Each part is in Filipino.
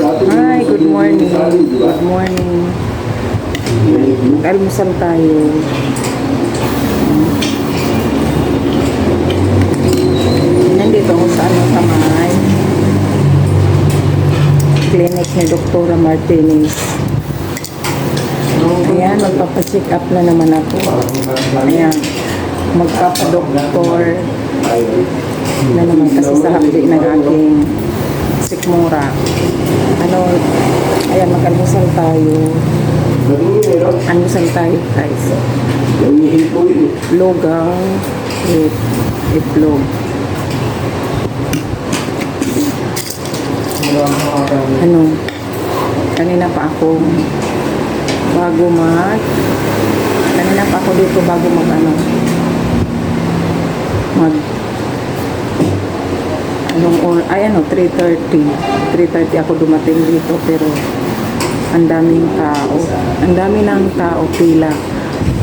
Hi, good morning. Good morning. Almusal tayo. Nandito ako sa may clinic ni Dr. Martinez. Ayan, magpapacheck up na naman ako. Ayan, magpapadoktor na naman kasi sa hapdi ng aking sikmura. Ayan, mag-almusal tayo. Almusal tayo, guys. Lugaw with itlog. Kanina pa ako dito bago mag 3:30 ako dumating dito, pero ang daming tao. Ang dami ng tao, pila.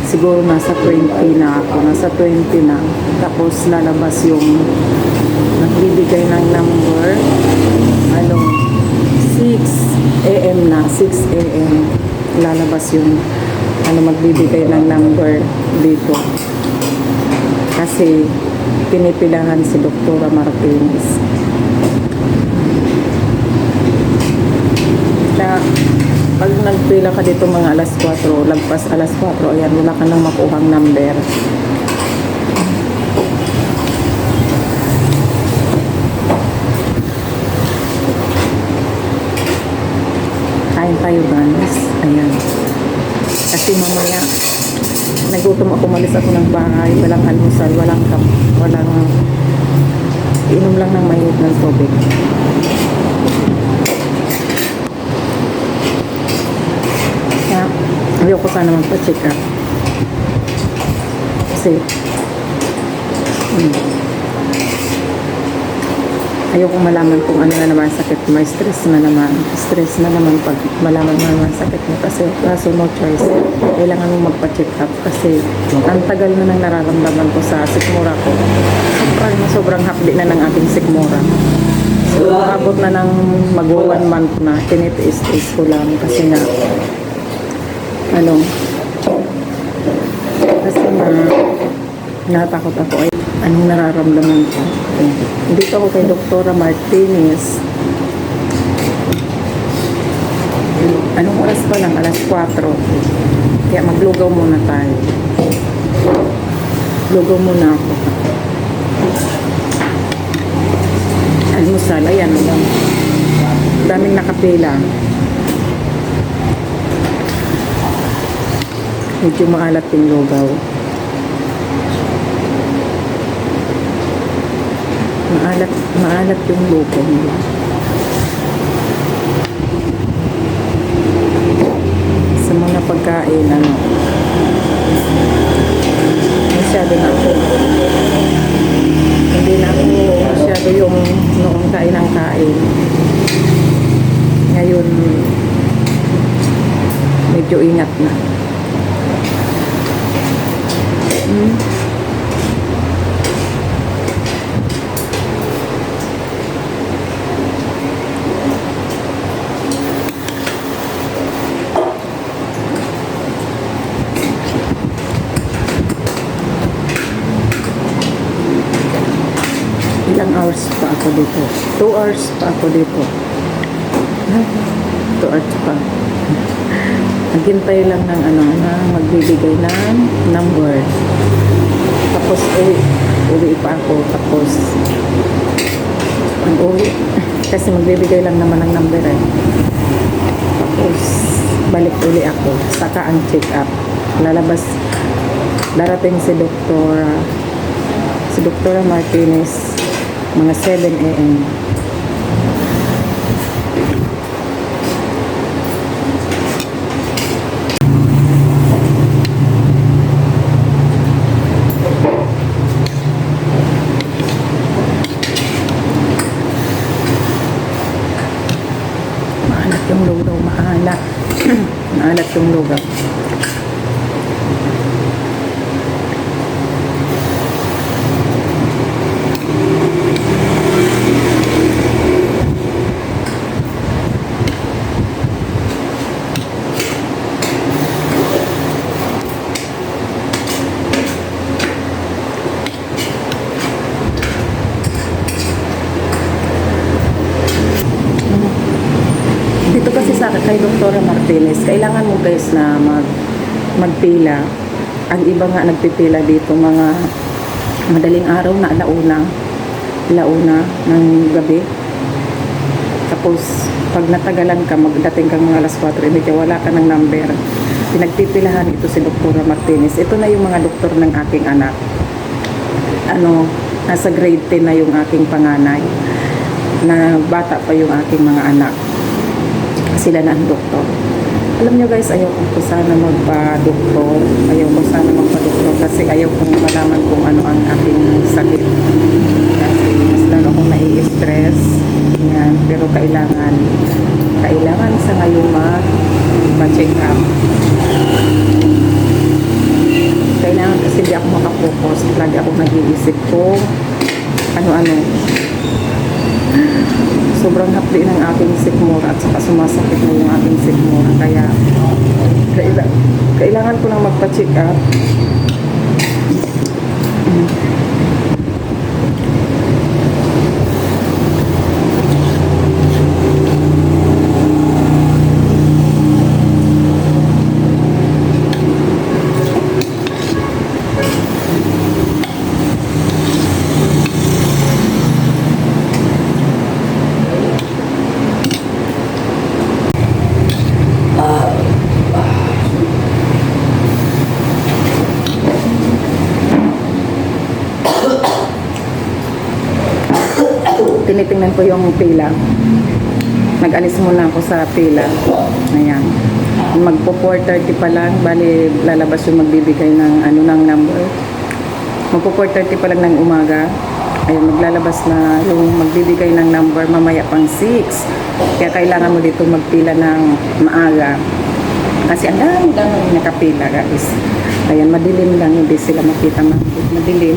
Siguro nasa 20 na ako. Nasa 20 na. Tapos lalabas yung nagbibigay ng number. 6 a.m. na. 6 a.m. lalabas yung magbibigay ng number dito. Kasi pinipilahan si Dr. Martinez. Na pag nagpila ka dito mga alas 4, lagpas alas 4, ayan, wala ka nang makuhang number. Kain tayo, guys. Ayan. Kasi mamaya nagutom ako, malis ako ng bahay, walang almusal, walang inom lang ng mainit ng tubig. Kaya ayaw ko sana magpa-check up kasi ayaw ko malaman kung ano na naman sakit. May stress na naman pag malaman mo naman sakit mo, kasi kaso no choice, kailangan mo magpa-check up kasi ang tagal na nang nararamdaman ko sa sikmura ko. Sobrang hapdi na ng aking sikmura. So abot na ng mag-1 month na, tinitiis-tiis ko lang kasi nga natakot ako. Ay, anong nararamdaman ko? Dito ako kay Dr. Martinez. Anong oras pa lang? Alas 4. Kaya maglugaw muna tayo. Lugaw muna ako. Almusal. Ayan lang. Daming nakapila. Medyo maalat yung lugaw. Maalat yung lugaw nila. Sa mga pagkain, masyado na ako. Hindi na ako masyado yung noong kain ng kain. Ngayon, medyo ingat na. Ilang hours pa ako dito? 2 hours pa ako dito. 2 hours pa. Naghintay lang ng magbibigay ng number. Tapos uwi pa ako. Tapos uwi kasi magbibigay lang naman ng number Tapos balik uli ako. Saka ang check up. Darating si Dr. Martinez mga 7 a.m. Maalat yung lugaw, maalat yung lugaw. kay Dr. Martinez, kailangan mo guys na magpila. Ang iba nga nagpipila dito mga madaling araw na alauna ng gabi. Tapos pag natagalan ka, magdating kang mga alas 4:30, wala ka ng number. Pinagpipilahan ito si Dr. Martinez. Ito na yung mga doktor ng aking anak. Nasa grade 10 na yung aking panganay. Na bata pa yung aking mga anak. Sila na ang doktor. Alam nyo guys, ayaw ko sana magpa-doktor. Kasi ayaw kong malaman kung ano ang aking sakit. Kasi mas lalo akong nai-stress. Yan. Pero kailangan sa ngayon ma-check up. Kailangan kasi di ako makapokus. Lagi ako nag-iisip kung ano-ano. Sobrang hapdi ng aking sikmura at saka sumasakit na yung aking sikmura. Kaya kailangan ko nang magpa-check up. Tinitingnan ko yung pila. Nag-alis muna ako sa pila. Ayan. Magpo 4:30 pa lang, bali lalabas yung magbibigay ng ng number. Magpo 4:30 pa lang ng umaga. Ayun, maglalabas na yung magbibigay ng number mamaya pang 6. Kaya kailangan mo dito magpila ng maaga. Kasi ang dami nakapila guys. Ayan, madilim lang, hindi sila makita madilim.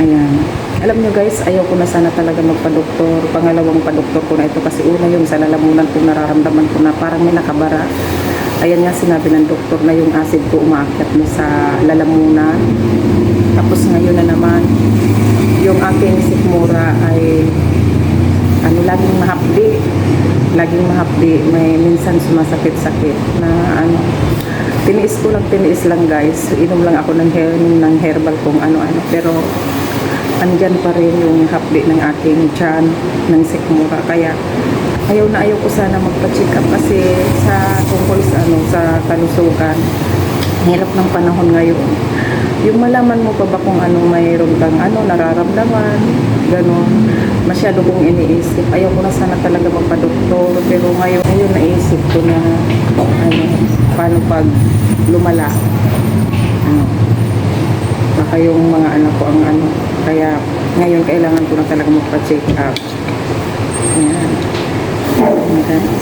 Ayan. Alam nyo guys, ayaw ko na sana talaga magpa-doktor. Pangalawang pa-doktor ko na ito kasi una yung sa lalamunan ko, nararamdaman ko na parang may nakabara. Ayan nga sinabi ng doktor na yung acid ko umaakyat mo sa lalamunan. Tapos ngayon na naman, yung aking sikmura ay laging mahapdi. Laging mahapdi. May minsan sumasakit-sakit na tiniis lang guys. Inom lang ako ng herbal kung ano-ano. Pero andyan pa rin yung hapdi ng aking tiyan, ng sikmura. Kaya ayaw ko sana magpa-check up kasi tungkol sa kalusugan. Hirap ng panahon ngayon. Yung malaman mo pa ba kung mayroon kang nararamdaman, gano'n. Masyado kong iniisip. Ayaw ko na sana talaga magpa-doktor. Pero ngayon naisip ko na paano pag lumala. Baka yung mga anak ko ang kaya ngayon kailangan ko na talaga magpa-check up. Ayan. Guys.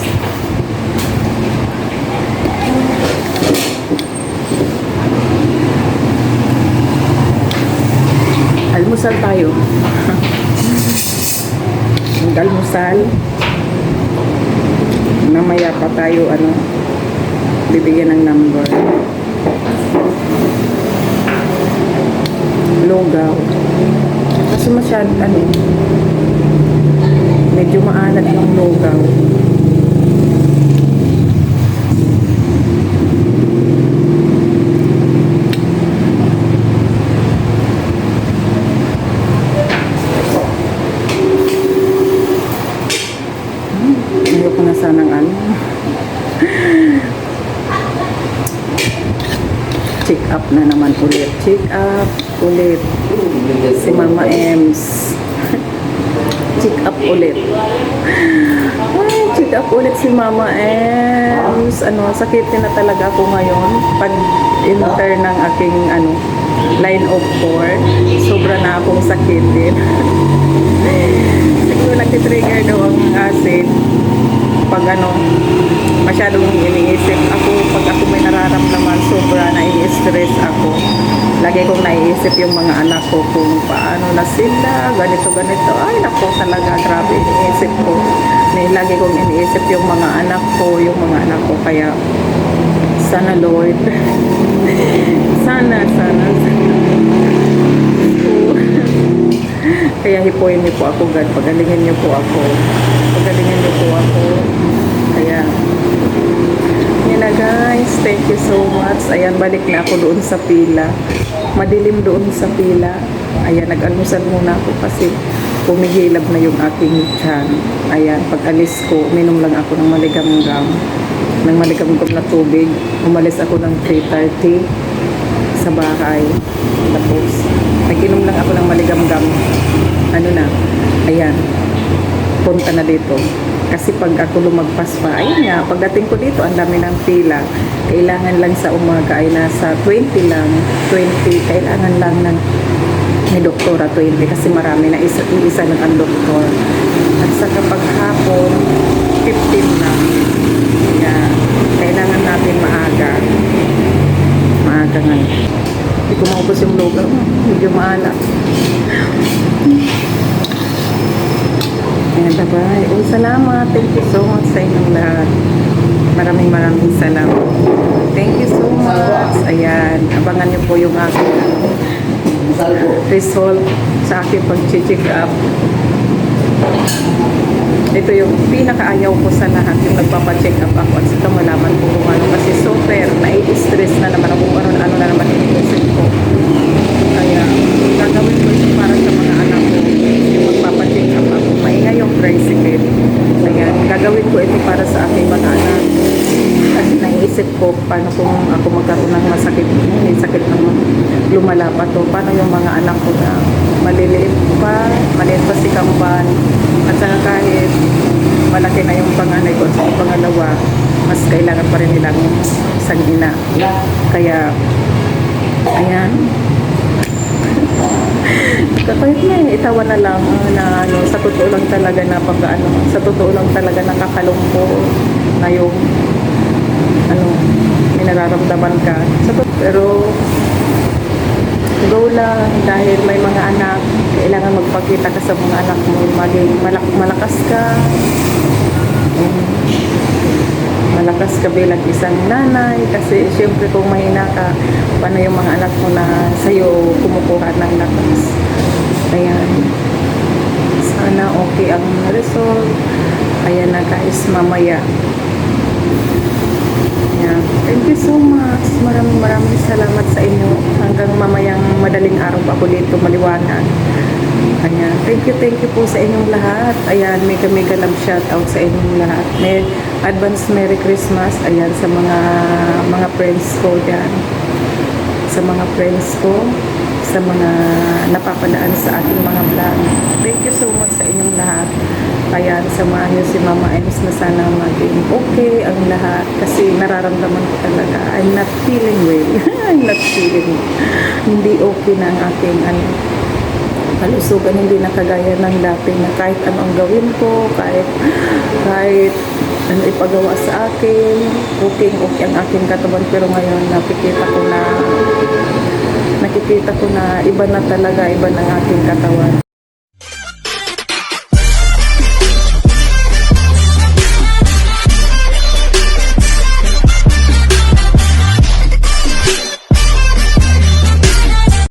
Almusal tayo. Almusal. Mamaya pa tayo bibigyan ng number. Lugaw. Kasi masyado medyo maalat yung lugaw. Ayoko na sanang check up na naman ulit. Check up ulit. Si Mama Ems. Check up ulit. Ay, check up ulit si Mama Ems. Sakitin na talaga ako ngayon. Pag enter ng aking line of 4, sobra na akong sakitin. Siguro nagtitrigger daw ang acid. Pag masyadong iniisip ako, pag ako may nararamdaman, sobra nai-stress ako. Lagi kong naiisip yung mga anak ko kung paano na sila, ganito. Ay, nako talaga, grabe iniisip ko. Lagi kong iniisip yung mga anak ko. Kaya, sana Lord. sana. Kaya hipuin niyo po ako, God. Pagalingin niyo po ako. Kaya, Ayan, balik na ako doon sa pila. Madilim doon sa pila. Ayan, nag-almusal muna ako kasi pumihilab na yung aking tiyan. Ayan, pag alis ko, uminom lang ako ng maligamgam. Ng maligamgam na tubig. Umalis ako ng 3:30 sa bahay. Tapos, nag-inom lang ako ng maligamgam. Ano na, ayan, punta na dito. Kasi pag ako lumagpas pa, ayun nga, pagdating ko dito, ang dami ng pila. Kailangan lang sa umaga ay nasa 20 lang. 20, kailangan lang ng may doktora 20 kasi marami na isa lang ang doktor. At sa kapag hapon, 15 lang. Kaya, kailangan natin maaga. Maaga nga. Hindi ko maubos yung lugaw. Medyo maalat. Ayan, bye-bye. Oh, salamat. Thank you so much sa inyong lahat. Maraming salamat. Thank you so much. Ayan, abangan niyo po yung aking result sa aking pag-check up. Ito yung pinakaayaw ko sa lahat, yung nagpapa-check up ako at saka malaman ko kung ano kasi super nai-stress na naman ako kung ano na naman inisip ko. Kaya gagawin ko ito para sa mga anak ko, yung magpapa-check up ako. Maingay yung tricycle. Kaya gagawin ko ito para sa aking mga anak. Kasi naisip ko paano kung ako magkaroon ng masakit, may sakit ng lumala pa to, paano yung mga anak ko na maliit pa si Kamban, at saka kahit malaki na yung panganay ko at saka pangalawa, mas kailangan pa rin nilang isang ina. Kaya ayan, kahit may itawa na lang na ano, sa totoo lang talaga na sa totoo lang talaga nakakalungkot na yung ano, may nararamdaman ka. Pero go lang dahil may mga anak, kailangan magpakita ka sa mga anak mo, maging malakas ka. Malakas ka bilang isang nanay kasi syempre kung mahina ka, paano yung mga anak mo na sa'yo kumukuha ng lakas. Ayan, sana okay ang result. Ayan na guys, mamaya. Ayan. Thank you so much. Maraming salamat sa inyo. Hanggang mamayang madaling araw pa ako dito maliwanag. Ayan. Thank you po sa inyong lahat. Ayan, mega love shout out sa inyong lahat. May advance Merry Christmas. Ayan, sa mga friends ko dyan. Sa mga friends ko. Sa mga napapadaan sa aking mga vlog. Thank you so much sa inyong lahat. Ayan, samahan niyo si Mama Ems na sana maging okay ang lahat. Kasi nararamdaman ko talaga, I'm not feeling well. I'm not feeling hindi okay na ang aking kalusugan, hindi na kagaya ng dati na kahit anong gawin ko, kahit ano ipagawa sa akin, okay ang aking katawan. Pero ngayon nakikita ko na iba na talaga, iba ng aking katawan.